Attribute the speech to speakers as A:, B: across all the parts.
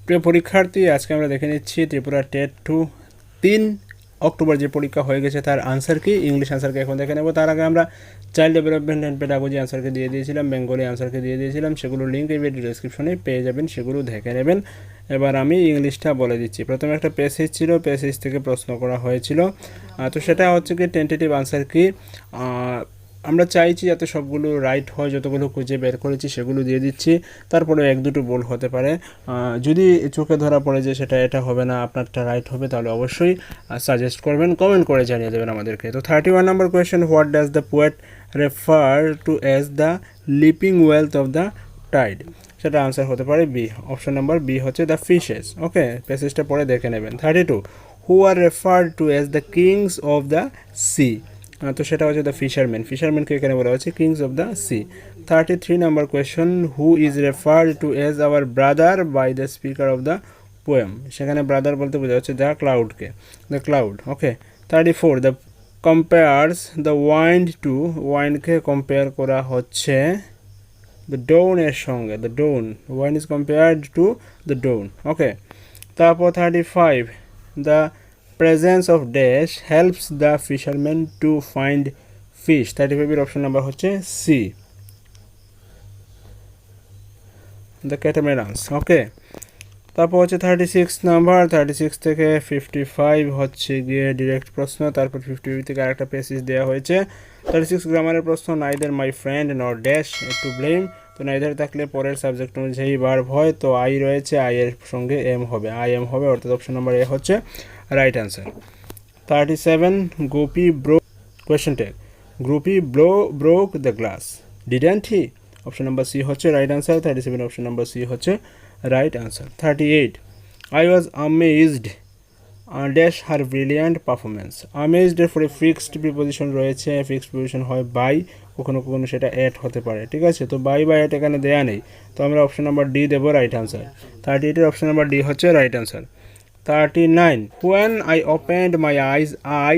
A: প্রিয় পরীক্ষার্থী, আজকে আমরা দেখে নিচ্ছি ত্রিপুরা টেট 2 3 অক্টোবর যে পরীক্ষা হয়ে গেছে তার আনসার কি। ইংলিশ আনসারকে এখন দেখে নেব। তার আগে আমরা চাইল্ড ডেভেলপমেন্ট অ্যান্ড পেডাগজি আনসারকে দিয়ে দিয়েছিলাম, বেঙ্গলি আনসারকে দিয়ে দিয়েছিলাম, সেগুলোর লিঙ্ক এই ভিডিও ডেসক্রিপশনে পেয়ে যাবেন, সেগুলো দেখে নেবেন। এবার আমি ইংলিশটা বলে দিচ্ছি। প্রথমে একটা প্যাসেজ ছিল, প্যাসেজ থেকে প্রশ্ন করা হয়েছিল। তো সেটা হচ্ছে কি টেন্টেটিভ আনসার কি। আমরা চাইছি যাতে সবগুলো রাইট হয়, যতগুলো খুঁজে বের করেছি সেগুলো দিয়ে দিচ্ছি। তারপরে এক দুটো ভুল হতে পারে। যদি চোখে ধরা পড়ে যে এটা হবে না, আপনারটা রাইট হবে, তাহলে অবশ্যই সাজেস্ট করবেন, কমেন্ট করে জানিয়ে দেবেন আমাদেরকে। তো 31 নম্বর question, what does the poet refer to as the leaping wealth of the tide? সেটা আনসার হতে পারে বি। অপশন নাম্বার বি হচ্ছে দ্য ফিশেস। ওকে, প্যাসেজটা পরে দেখে নেবেন। 32, who are referred to as the kings of the sea? তো সেটা হচ্ছে দ্য ফিশারম্যান। ফিশারম্যানকে এখানে বলা হচ্ছে কিংস অফ দ্য সি। 33 নম্বর question, who is referred to as our brother by the speaker of the poem? সেখানে ব্রাদার বলতে বোঝা হচ্ছে দ্য ক্লাউডকে, the cloud. Okay. 34, the compares the wind to? ওয়াইন্ডকে কম্পেয়ার করা হচ্ছে দ্য ডোনের সঙ্গে, the dawn. Wind is compared to the dawn. Okay. তারপর 35, the presence of dash helps the fisherman to find fish? 35 এর অপশন নাম্বার হচ্ছে C, the catamarans. Okay. তারপর হচ্ছে 36 নাম্বার। 36 থেকে 55 হচ্ছে গিয়ে ডিরেক্ট প্রশ্ন। তারপর 50 থেকে আরেকটা প্যাসেজ দেওয়া হয়েছে। 36 গ্রামারের প্রশ্ন, নাইদার মাই ফ্রেন্ড নর ড্যাশ টু ব্লেম। তো নাইদার থাকলে পরের সাবজেক্ট অনুযায়ী ভার্ব হয়, তো আই রয়েছে, আই এর সঙ্গে এম হবে, আই এম হবে, অর্থাৎ অপশন নাম্বার এ হচ্ছে right answer. 37, Gopi broke question tag, Gopi broke the glass, didn't he? Option number C হচ্ছে right answer. 37 option number C হচ্ছে right answer. 38, I was amazed dash her brilliant performance? Amazed এর পরে fixed preposition রয়েছে, fixed preposition হয় by, কখনো কখনো সেটা at হতে পারে, ঠিক আছে? তো বাই বা অ্যাট এখানে দেয়া নেই, তো আমরা অপশন নাম্বার ডি দেবো রাইট অ্যান্সার। 38 এর অপশন নাম্বার ডি হচ্ছে right answer. 39, when I opened my eyes I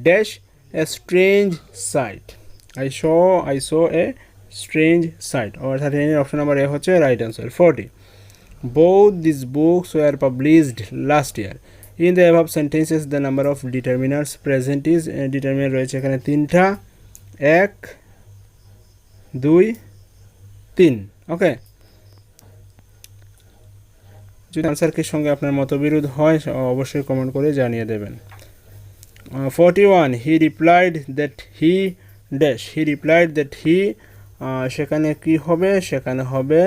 A: dash a strange sight? I saw a strange sight, or 39 option number A হচ্ছে right answer. 40, both these books were published last year. In the above sentences the number of determiners present is? determiner রয়েছে এখানে তিনটা, 1 2 3। ওকে। যদি আনসারটির সঙ্গে আপনার মতবিরোধ হয় অবশ্যই কমেন্ট করে জানিয়ে দেবেন। 41, হি replied that he dash, he replied that he, সেখানে কি হবে? সেখানে হবে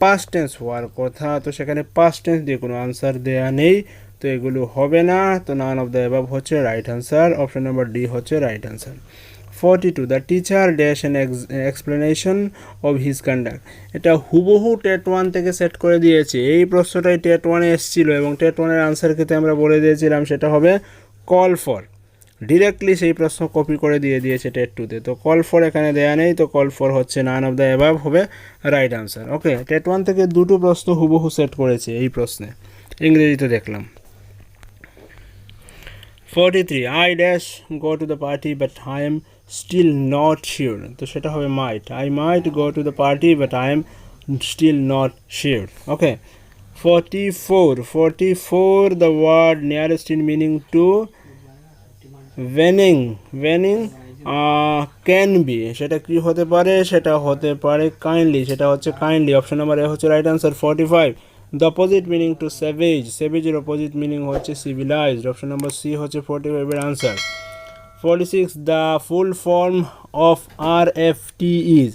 A: পাস্ট টেন্স হওয়ার কথা, তো সেখানে পাস্ট টেন্স দিয়ে কোনো আনসার দেয়া নেই, তো এগুলো হবে না, তো নান অফ দ্য অ্যাবাভ হচ্ছে right answer. Option number D হচ্ছে right answer. 42, the teacher dash an explanation of his conduct? এটা হুবহু টেট 1 থেকে সেট করে দিয়েছে। এই প্রশ্নটাই টেট 1-এ এসেছিল এবং টেট 1-এর আনসার ক্ষেত্রে আমরা বলে দিয়েছিলাম সেটা হবে কল ফর। ডিরেক্টলি সেই প্রশ্ন কপি করে দিয়ে দিয়েছে টেট 2-তে, তো কল ফর এখানে দেয়া নেই, তো কল ফর হচ্ছে নান অফ দ্য অ্যাবাভ হবে রাইট আনসার। ওকে, টেট 1 থেকে দুটো প্রশ্ন হুবহু সেট করেছে এই প্রশ্নে, ইংরেজিতে দেখলাম। 43, I dash go to the party but I am still not sure? তো সেটা হবে might, I might go to the party but I am still not sure. Okay. 44, the word nearest in meaning to vening can be, সেটা কি হতে পারে? সেটা হতে পারে কাইন্ডলি, সেটা হচ্ছে কাইন্ডলি। অপশন নাম্বার এ হচ্ছে right answer. 45, the opposite meaning to savage, স্যাভেজের অপোজিট মিনিং হচ্ছে সিভিলাইজড। অপশন নাম্বার সি হচ্ছে 45 এর answer. 46, the full form of RFT is?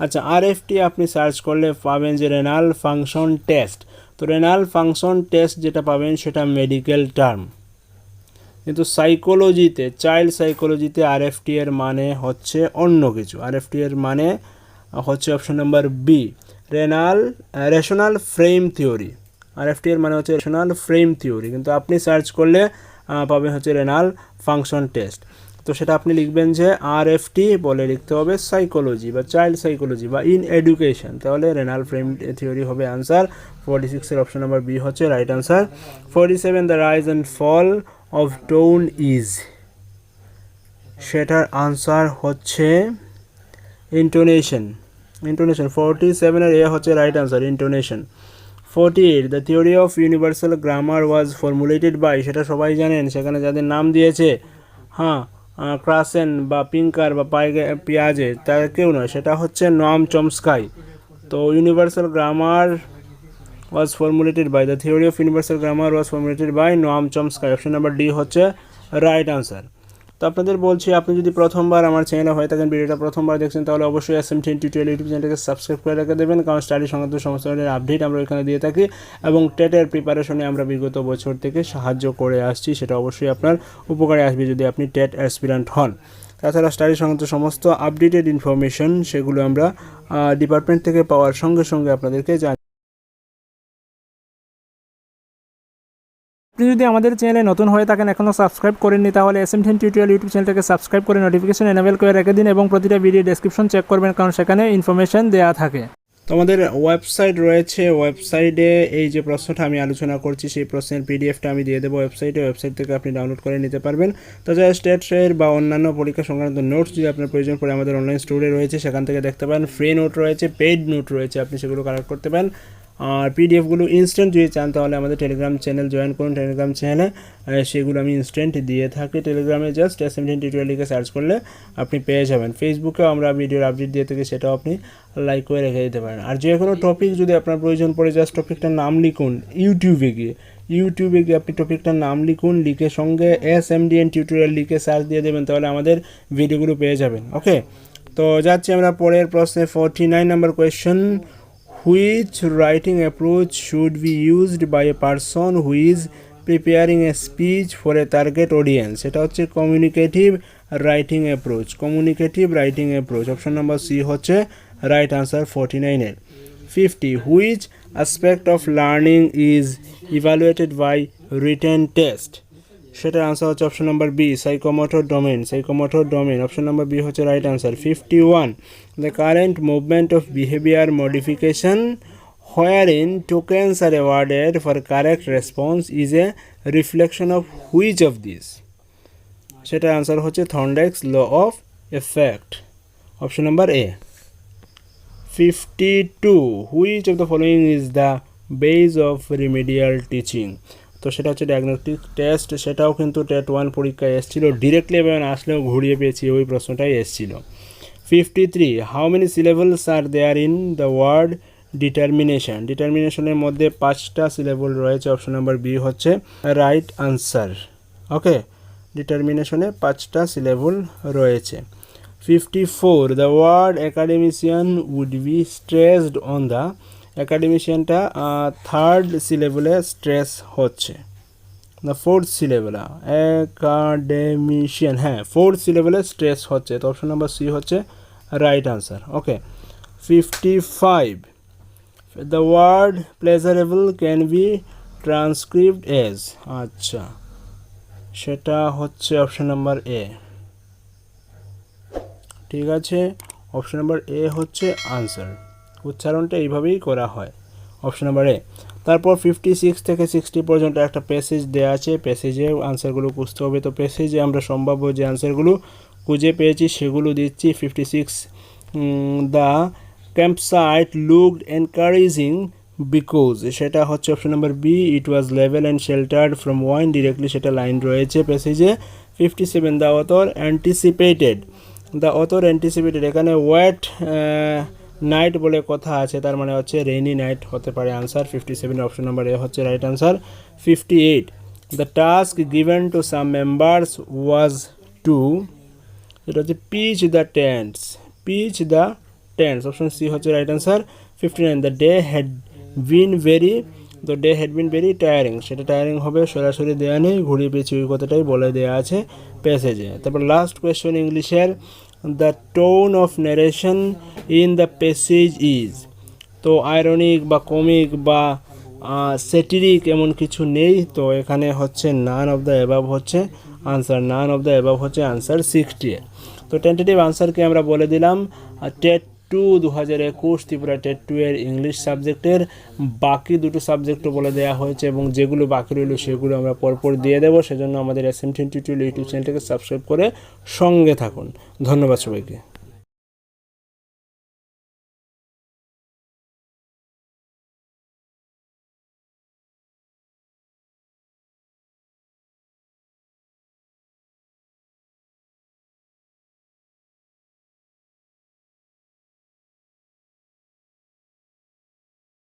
A: আচ্ছা, RFT আপনি সার্চ করলে পাবেন যে রেনাল ফাংশন টেস্ট। তো রেনাল ফাংশন টেস্ট যেটা পাবেন সেটা মেডিকেল টার্ম, কিন্তু সাইকোলজিতে, চাইল্ড সাইকোলজিতে RFT এর মানে হচ্ছে অন্য কিছু। RFT এর মানে হচ্ছে option number B, rational frame theory. RFT এর মানে হচ্ছে রেশনাল ফ্রেম থিওরি, কিন্তু আপনি সার্চ করলে পাবেন হচ্ছে রেনাল ফাংশন টেস্ট। তো সেটা আপনি লিখবেন যে RFT বলে লিখতে হবে সাইকোলজি বা চাইল্ড সাইকোলজি বা ইন এডুকেশন, তাহলে রেনাল ফ্রেম থিওরি হবে আনসার। 46 এর অপশন নাম্বার বি হচ্ছে right answer. 47, the rise and fall of tone is? সেটার আনসার হচ্ছে ইন্টোনেশন। 47 এর এ হচ্ছে right answer, intonation. 48 the theory of universal grammar was formulated by, সেটা সবাই জানেন, সেখানে যাদের নাম দিয়েছে হ্যাঁ ক্রাসেন বা পিঙ্কার বা পিয়াজে, তার কেউ নয়, সেটা হচ্ছে নম চমস্কাই। তো universal grammar was formulated by, the theory of universal grammar was formulated by Noam Chomsky. Option number D হচ্ছে রাইট আনসার। তো আপনাদের বলছি, আপনি যদি প্রথমবার আমার চ্যানেলে হয়ে থাকেন, ভিডিওটা প্রথমবার দেখছেন, তাহলে অবশ্যই SM10 টিউটোরিয়াল ইউটিউব চ্যানেলটাকে সাবস্ক্রাইব করে রেখে দেবেন, কারণ স্টাডি সংক্রান্ত সমস্ত ধরনের আপডেট আমরা এখানে দিয়ে থাকি এবং টেটের প্রিপারেশনে আমরা বিগত বছর থেকে সাহায্য করে আসছি। সেটা অবশ্যই আপনার উপকারে আসবে যদি আপনি টেট অ্যাসপিরেন্ট হন। তাছাড়া স্টাডি সংক্রান্ত সমস্ত আপডেটেড ইনফরমেশন সেগুলো আমরা ডিপার্টমেন্ট থেকে পাওয়ার সঙ্গে সঙ্গে আপনাদেরকে জানি। আপনি যদি আমাদের চ্যানেলে নতুন হয়ে থাকেন, এখনও সাবস্ক্রাইব করেননি, তাহলে SM10 টিউটোরিয়াল ইউটিউব চ্যানেলটাকে সাবস্ক্রাইব করে নোটিফিকেশন এনেবল করে রেখে দিন এবং প্রতিটা ভিডিও ডেসক্রিপশন চেক করবেন, কারণ সেখানে ইনফরমেশন দেওয়া থাকে। তো আমাদের ওয়েবসাইট রয়েছে, ওয়েবসাইটে এই যে প্রশ্নটা আমি আলোচনা করছি সেই প্রশ্নের পিডিএফটা আমি দিয়ে দেবো ওয়েবসাইট থেকে আপনি ডাউনলোড করে নিতে পারবেন। তাছাড়া স্টেটের বা অন্যান্য পরীক্ষা সংক্রান্ত নোটস যদি আপনার প্রয়োজন পড়ে, আমাদের অনলাইন স্টোরে রয়েছে, সেখান থেকে দেখতে পারেন। ফ্রি নোট রয়েছে, পেইড নোট রয়েছে, আপনি সেগুলো কালেক্ট করতে পারেন। আর পিডিএফগুলো ইনস্ট্যান্ট যদি চান, তাহলে আমাদের টেলিগ্রাম চ্যানেল জয়েন করুন। টেলিগ্রাম চ্যানেলে সেগুলো আমি ইনস্ট্যান্ট দিয়ে থাকি। টেলিগ্রামে জাস্ট SM10 টিউটোরিয়াল লিখে সার্চ করলে আপনি পেয়ে যাবেন। ফেসবুকেও আমরা ভিডিওর আপডেট দিয়ে থাকি, সেটাও আপনি লাইক করে রেখে দিতে পারেন। আর যে কোনো টপিক যদি আপনার প্রয়োজন পড়ে, জাস্ট টপিকটার নাম লিখুন, ইউটিউবে গিয়ে আপনি টপিকটার নাম লিখুন, লিখে সঙ্গে SMDN টিউটোরিয়াল লিখে সার্চ দিয়ে দেবেন, তাহলে আমাদের ভিডিওগুলো পেয়ে যাবেন। ওকে, তো যাচ্ছি আমরা পরের প্রশ্নে। 49 number question, which writing approach should be used by a person who is preparing a speech for a target audience? সেটা হচ্ছে communicative writing approach. Option number C হচ্ছে রাইট আনসার 49 এর। 50 which aspect of learning is evaluated by written test? সেটার answer হচ্ছে option number B, psychomotor domain. Option number B হচ্ছে right answer. 51 the current movement of behaviour modification wherein tokens are awarded for correct response is a reflection of which of these? সেটার answer হচ্ছে Thorndike's law of effect. Option number A. 52 which of the following is the base of remedial teaching? তো সেটা হচ্ছে diagnostic test. সেটাও কিন্তু TET 1 পরীক্ষায় এসেছিল, directly এবং আসলেও ঘুরিয়ে পেয়েছি, ওই প্রশ্নটাই এসেছিল। 53 how many syllables are there in the word ডিটারমিনেশনের মধ্যে 5টা সিলেবল রয়েছে। অপশন নাম্বার বি হচ্ছে রাইট আনসার। ওকে, ডিটারমিনেশনে 5টা সিলেবল রয়েছে। 54 the word academician would be stressed on the, একাডেমিশিয়ানটা 3rd সিলেবলে স্ট্রেস হচ্ছে, the 4th syllable academician, 4th সিলেবলে স্ট্রেস হচ্ছে। তো অপশন নাম্বার সি হচ্ছে right answer. Okay, 55 the word pleasurable can be transcript as, আচ্ছা সেটা হচ্ছে অপশন নাম্বার এ। ঠিক আছে, অপশন নাম্বার এ হচ্ছে আনসার। উচ্চারণটা এইভাবেই করা হয়, অপশন নাম্বার এ। তারপর 56 থেকে 60 পর্যন্ত একটা প্যাসেজ দেওয়া আছে, প্যাসেজে আনসারগুলো খুঁজতে হবে। তো প্যাসেজে আমরা সম্ভাব্য যে আনসারগুলো খুঁজে পেয়েছি সেগুলো দিচ্ছি। 56 the campsite looked encouraging because, সেটা হচ্ছে option number B, it was level and sheltered from wind, directly সেটা লাইন রয়েছে প্যাসেজে। 57 দ্য অথর অ্যান্টিসিপেটেড, এখানে ওয়েট নাইট বলে কথা আছে, তার মানে হচ্ছে রেইনি নাইট হতে পারে আনসার। 57 অপশন নাম্বার এ হচ্ছে right answer. 58 the task given to some members was to, এটা হচ্ছে pitch the tents, option C হচ্ছে right answer. 59 the day had been very tiring, সেটা টায়ারিং হবে, সরাসরি দেওয়া নেই, ঘুরিয়ে পেয়েছি, ওই কথাটাই বলে দেওয়া আছে প্যাসেজে। তারপর লাস্ট কোয়েশ্চেন ইংলিশের, the tone of narration in the passage is, তো আয়রনিক বা কমিক বা স্যাটিরিক এমন কিছু নেই, তো এখানে হচ্ছে নান অফ দ্য অ্যাবাভ হচ্ছে আনসার 60। তো টেন্টেটিভ আনসারকে আমরা বলে দিলাম। টেট 2 2021 ত্রিপুরা টেট 2 এর ইংলিশ সাবজেক্টের বাকি দুটো সাবজেক্টও বলে দেওয়া হয়েছে, এবং যেগুলো বাকি রইল সেগুলো আমরা পরপর দিয়ে দেবো। সেজন্য আমাদের SM10 টিউটোরিয়াল ইউটিউব চ্যানেলটাকে সাবস্ক্রাইব করে সঙ্গে থাকুন। ধন্যবাদ সবাইকে।